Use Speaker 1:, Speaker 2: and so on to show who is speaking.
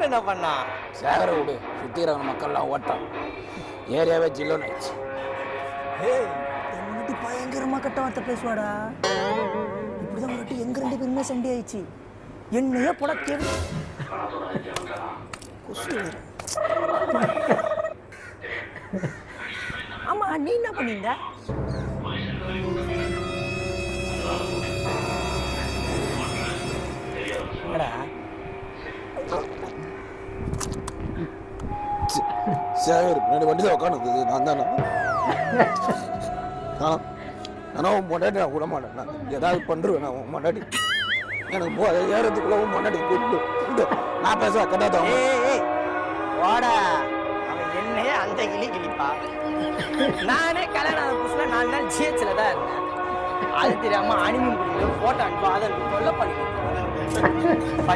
Speaker 1: சேகர் என்ன பண்ணா?
Speaker 2: சேகர விடு, சுற்றி இருக்கிற மக்கள்லாம் ஓட்டான், ஏரியாவே ஜில்லோன்னு ஆயிடுச்சு.
Speaker 3: முன்னாடி பயங்கரமா கட்ட வார்த்தை பேசுவாடா. இப்படிதான் முன்னாடி எங்க 2 பேருமே சண்டை ஆயிடுச்சு. என்னையே போட கேள்வி ஆமா, நீ என்ன பண்ணீங்க?
Speaker 2: சேகர் முன்னாடி வண்டி தான் உட்காந்துக்குது, நான் தானே. ஆனால் உன் முன்னாடி நான் விட மாட்டேன், நான் ஏதாவது பண்ணுருவேன். நான் உன் முன்னாடி எனக்கு ஏறதுக்குள்ள உன் முன்னாடி கூப்பிட்டு நான் பேச கட்டாதான்.
Speaker 1: வாடா, அவன் என்னையே அந்த கிளி கிளிப்பா. நானே கல்யாணம் புதுசுல 4 நாள் ஜிஹெச்ல தான் இருந்தேன். அது தெரியாம அனிமன் போட்டோ அனுப்பா, அதை தொல்லை பண்ணி